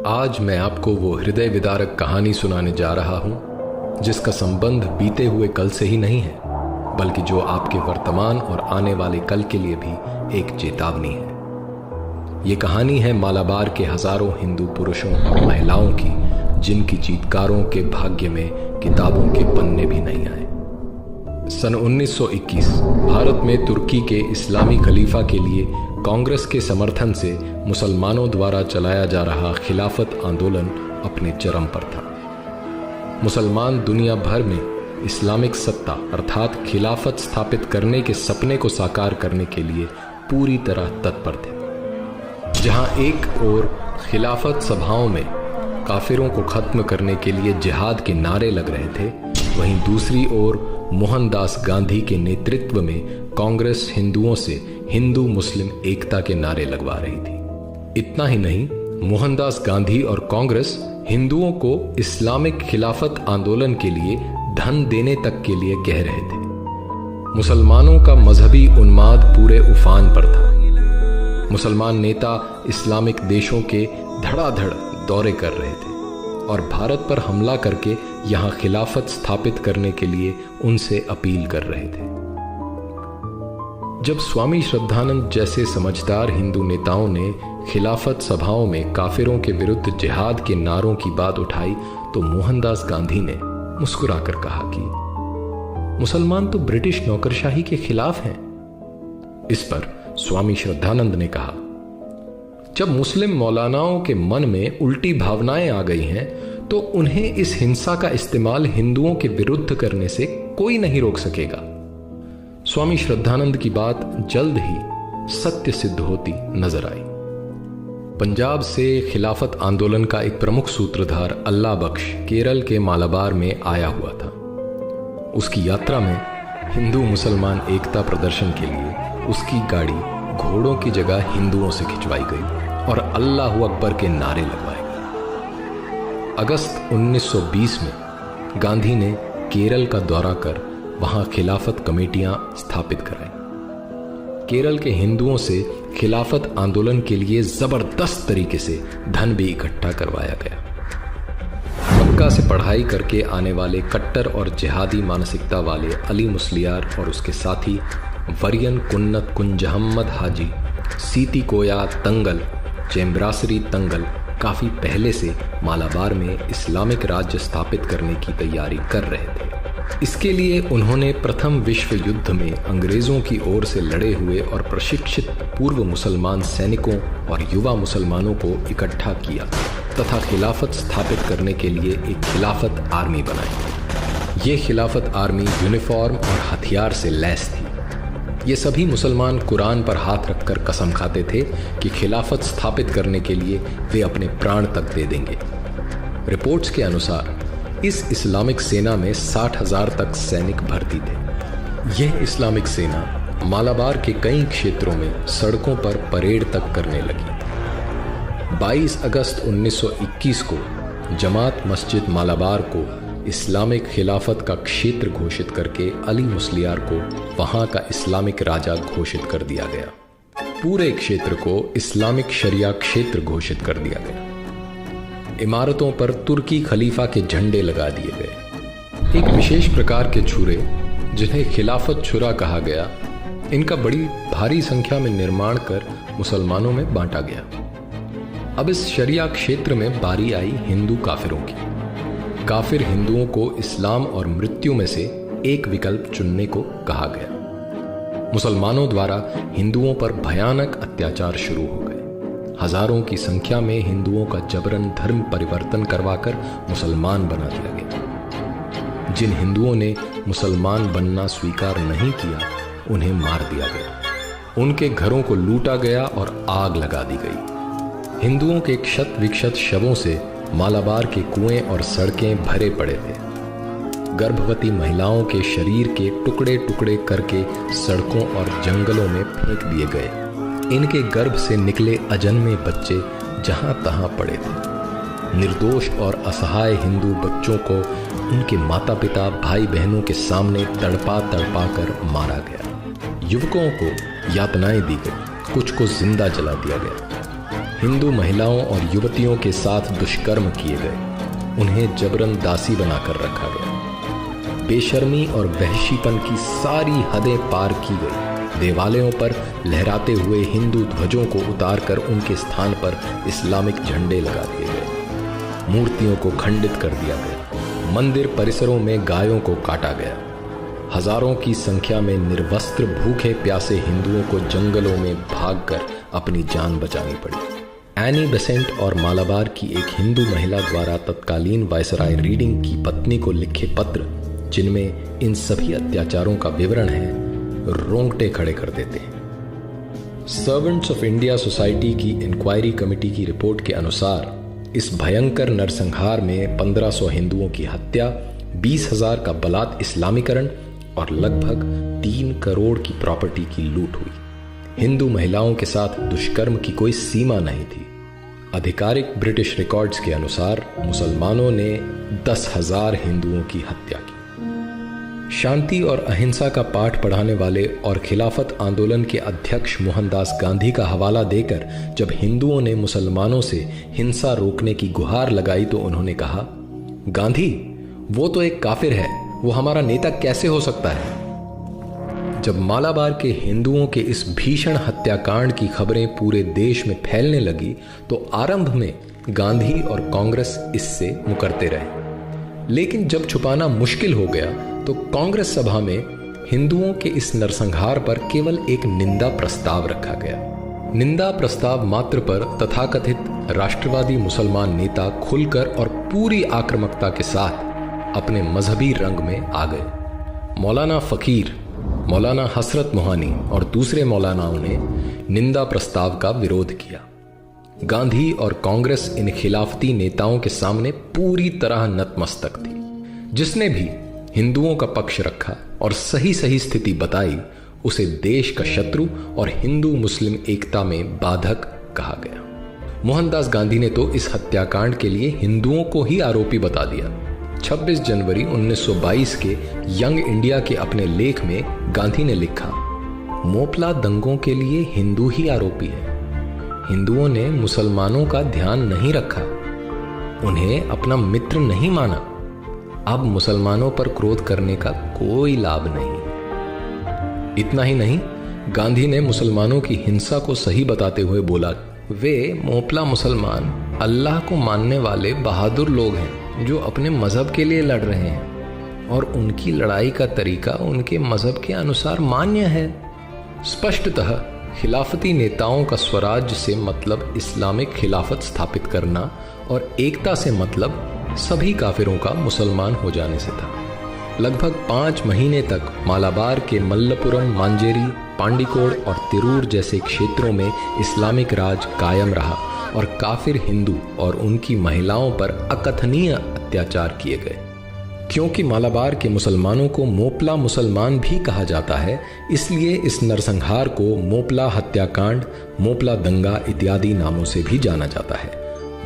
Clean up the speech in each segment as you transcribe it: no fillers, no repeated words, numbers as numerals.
आज मैं आपको वो हृदय विदारक कहानी सुनाने जा रहा हूं जिसका संबंध बीते हुए कल से ही नहीं है, बल्कि जो आपके वर्तमान और आने वाले कल के लिए भी एक चेतावनी है। ये कहानी है मालाबार के हजारों हिंदू पुरुषों और महिलाओं की, जिनकी चीतकारों के भाग्य में किताबों के पन्ने भी नहीं आए। सन 1921 भारत में तुर्की के इस्लामी खलीफा के लिए कांग्रेस के समर्थन से मुसलमानों द्वारा चलाया जा रहा खिलाफत आंदोलन अपने चरम पर था। मुसलमान दुनिया भर में इस्लामिक सत्ता अर्थात खिलाफत स्थापित करने के सपने को साकार करने के लिए पूरी तरह तत्पर थे। जहां एक ओर खिलाफत सभाओं में काफिरों को खत्म करने के लिए जिहाद के नारे लग रहे थे, वहीं दूसरी ओर मोहनदास गांधी के नेतृत्व में कांग्रेस हिंदुओं से हिंदू मुस्लिम एकता के नारे लगवा रही थी। इतना ही नहीं, मोहनदास गांधी और कांग्रेस हिंदुओं को इस्लामिक खिलाफत आंदोलन के लिए धन देने तक के लिए कह रहे थे। मुसलमानों का मजहबी उन्माद पूरे उफान पर था। मुसलमान नेता इस्लामिक देशों के धड़ाधड़ दौरे कर रहे थे और भारत पर हमला करके यहां खिलाफत स्थापित करने के लिए उनसे अपील कर रहे थे। जब स्वामी श्रद्धानंद जैसे समझदार हिंदू नेताओं ने खिलाफत सभाओं में काफिरों के विरुद्ध जिहाद के नारों की बात उठाई तो मोहनदास गांधी ने मुस्कुराकर कहा कि मुसलमान तो ब्रिटिश नौकरशाही के खिलाफ हैं। इस पर स्वामी श्रद्धानंद ने कहा, जब मुस्लिम मौलानाओं के मन में उल्टी भावनाएं आ गई हैं तो उन्हें इस हिंसा का इस्तेमाल हिंदुओं के विरुद्ध करने से कोई नहीं रोक सकेगा। स्वामी श्रद्धानंद की बात जल्द ही सत्य सिद्ध होती नजर आई। पंजाब से खिलाफत आंदोलन का एक प्रमुख सूत्रधार अल्लाह बख्श केरल के मालाबार में आया हुआ था। उसकी यात्रा में हिंदू मुसलमान एकता प्रदर्शन के लिए उसकी गाड़ी घोड़ों की जगह हिंदुओं से खिंचवाई गई और अल्लाह अकबर के नारे लगवाए गए। अगस्त 1920 में गांधी ने केरल का दौरा कर वहां खिलाफत कमेटियां स्थापित कराई। केरल के हिंदुओं से खिलाफत आंदोलन के लिए जबरदस्त तरीके से धन भी इकट्ठा करवाया गया। मक्का से पढ़ाई करके आने वाले कट्टर और जिहादी मानसिकता वाले अली मुस्लियार और उसके साथी वरियन कुन्नत कुंजहम्मद हाजी, सीती कोया तंगल, चेम्ब्रासरी तंगल काफी पहले से मालाबार में इस्लामिक राज्य स्थापित करने की तैयारी कर रहे थे। इसके लिए उन्होंने प्रथम विश्व युद्ध में अंग्रेजों की ओर से लड़े हुए और प्रशिक्षित पूर्व मुसलमान सैनिकों और युवा मुसलमानों को इकट्ठा किया तथा खिलाफत स्थापित करने के लिए एक खिलाफत आर्मी बनाई। ये खिलाफत आर्मी यूनिफॉर्म और हथियार से लैस थी। ये सभी मुसलमान कुरान पर हाथ रखकर कसम खाते थे कि खिलाफत स्थापित करने के लिए वे अपने प्राण तक दे देंगे। रिपोर्ट्स के अनुसार इस इस्लामिक सेना में 60,000 तक सैनिक भर्ती थे। यह इस्लामिक सेना मालाबार के कई क्षेत्रों में सड़कों पर परेड तक करने लगी। 22 अगस्त 1921 को जमात मस्जिद मालाबार को इस्लामिक खिलाफत का क्षेत्र घोषित करके अली मुस्लियार को वहां का इस्लामिक राजा घोषित कर दिया गया। पूरे क्षेत्र को इस्लामिक शरिया क्षेत्र घोषित कर दिया गया। इमारतों पर तुर्की खलीफा के झंडे लगा दिए गए। एक विशेष प्रकार के छुरे, जिन्हें खिलाफत छुरा कहा गया, इनका बड़ी भारी संख्या में निर्माण कर मुसलमानों में बांटा गया। अब इस शरिया क्षेत्र में बारी आई हिंदू काफिरों की। काफिर हिंदुओं को इस्लाम और मृत्यु में से एक विकल्प चुनने को कहा गया। मुसलमानों द्वारा हिंदुओं पर भयानक अत्याचार शुरू हो गए। हजारों की संख्या में हिंदुओं का जबरन धर्म परिवर्तन करवाकर मुसलमान बना दिया गया। जिन हिंदुओं ने मुसलमान बनना स्वीकार नहीं किया, उन्हें मार दिया गया। उनके घरों को लूटा गया और आग लगा दी गई। हिंदुओं के क्षत विक्षत शवों से मालाबार के कुएं और सड़कें भरे पड़े थे। गर्भवती महिलाओं के शरीर के टुकड़े टुकड़े करके सड़कों और जंगलों में फेंक दिए गए। इनके गर्भ से निकले अजन्मे बच्चे जहां तहां पड़े थे। निर्दोष और असहाय हिंदू बच्चों को उनके माता पिता भाई बहनों के सामने तड़पा तड़पा कर मारा गया। युवकों को यातनाएं दी गई, कुछ को जिंदा जला दिया गया। हिंदू महिलाओं और युवतियों के साथ दुष्कर्म किए गए, उन्हें जबरन दासी बनाकर रखा गया। बेशर्मी और वहशीपन की सारी हदें पार की गई। देवालयों पर लहराते हुए हिंदू ध्वजों को उतारकर उनके स्थान पर इस्लामिक झंडे लगा दिए गए। मूर्तियों को खंडित कर दिया गया। मंदिर परिसरों में गायों को काटा गया। हजारों की संख्या में निर्वस्त्र भूखे प्यासे हिंदुओं को जंगलों में भागकर अपनी जान बचानी पड़ी। एनी बेसेंट और मालाबार की एक हिंदू महिला द्वारा तत्कालीन वायसराय रीडिंग की पत्नी को लिखे पत्र, जिनमें इन सभी अत्याचारों का विवरण है, रोंगटे खड़े कर देते हैं। सर्वेंट्स ऑफ इंडिया सोसाइटी की इंक्वायरी कमेटी की रिपोर्ट के अनुसार इस भयंकर नरसंहार में 1500 हिंदुओं की हत्या, 20,000 का बलात् इस्लामीकरण और लगभग 3 करोड़ की प्रॉपर्टी की लूट हुई। हिंदू महिलाओं के साथ दुष्कर्म की कोई सीमा नहीं थी। आधिकारिक ब्रिटिश रिकॉर्ड्स के अनुसार मुसलमानों ने 10,000 हिंदुओं की हत्या की। शांति और अहिंसा का पाठ पढ़ाने वाले और खिलाफत आंदोलन के अध्यक्ष मोहनदास गांधी का हवाला देकर जब हिंदुओं ने मुसलमानों से हिंसा रोकने की गुहार लगाई तो उन्होंने कहा, गांधी, वो तो एक काफिर है, वो हमारा नेता कैसे हो सकता है? जब मालाबार के हिंदुओं के इस भीषण हत्याकांड की खबरें पूरे देश में फैलने लगी तो आरंभ में गांधी और कांग्रेस इससे मुकरते रहे। लेकिन जब छुपाना मुश्किल हो गया तो कांग्रेस सभा में हिंदुओं के इस नरसंहार पर केवल एक निंदा प्रस्ताव रखा गया। निंदा प्रस्ताव मात्र पर तथाकथित राष्ट्रवादी मुसलमान नेता खुलकर और पूरी आक्रामकता के साथ अपने मजहबी रंग में आ गए। मौलाना फकीर, मौलाना हसरत मोहानी और दूसरे मौलानाओं ने निंदा प्रस्ताव का विरोध किया। गांधी और कांग्रेस इन खिलाफती नेताओं के सामने पूरी तरह नतमस्तक थी। जिसने भी हिंदुओं का पक्ष रखा और सही सही स्थिति बताई, उसे देश का शत्रु और हिंदू मुस्लिम एकता में बाधक कहा गया। मोहनदास गांधी ने तो इस हत्याकांड के लिए हिंदुओं को ही आरोपी बता दिया। 26 जनवरी 1922 के यंग इंडिया के अपने लेख में गांधी ने लिखा, मोपला दंगों के लिए हिंदू ही आरोपी है। हिंदुओं ने मुसलमानों का ध्यान नहीं रखा, उन्हें अपना मित्र नहीं माना। अब मुसलमानों पर क्रोध करने का कोई लाभ नहीं। इतना ही नहीं, गांधी ने मुसलमानों की हिंसा को सही बताते हुए बोला, वे मोपला मुसलमान अल्लाह को मानने वाले बहादुर लोग हैं जो अपने मजहब के लिए लड़ रहे हैं और उनकी लड़ाई का तरीका उनके मजहब के अनुसार मान्य है। स्पष्टतः खिलाफती नेताओं का स्वराज्य से मतलब इस्लामिक खिलाफत स्थापित करना और एकता से मतलब सभी काफिरों का मुसलमान हो जाने से था। लगभग 5 महीने तक मालाबार के मल्लपुरम, मांजेरी, पांडिकोड़ और तिरूर जैसे क्षेत्रों में इस्लामिक राज कायम रहा और काफिर हिंदू और उनकी महिलाओं पर अकथनीय अत्याचार किए गए। क्योंकि मालाबार के मुसलमानों को मोपला मुसलमान भी कहा जाता है, इसलिए इस नरसंहार को मोपला हत्याकांड, मोपला दंगा इत्यादि नामों से भी जाना जाता है।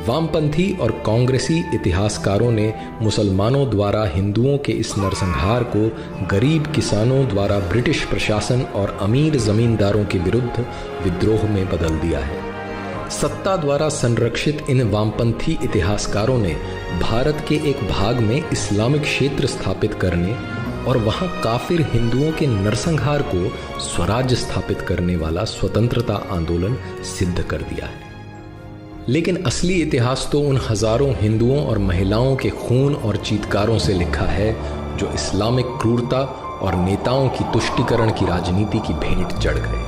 वामपंथी और कांग्रेसी इतिहासकारों ने मुसलमानों द्वारा हिंदुओं के इस नरसंहार को गरीब किसानों द्वारा ब्रिटिश प्रशासन और अमीर जमींदारों के विरुद्ध विद्रोह में बदल दिया है। सत्ता द्वारा संरक्षित इन वामपंथी इतिहासकारों ने भारत के एक भाग में इस्लामिक क्षेत्र स्थापित करने और वहां काफिर हिंदुओं के नरसंहार को स्वराज्य स्थापित करने वाला स्वतंत्रता आंदोलन सिद्ध कर दिया है। लेकिन असली इतिहास तो उन हजारों हिंदुओं और महिलाओं के खून और चीत्कारों से लिखा है जो इस्लामिक क्रूरता और नेताओं की तुष्टीकरण की राजनीति की भेंट चढ़ गए।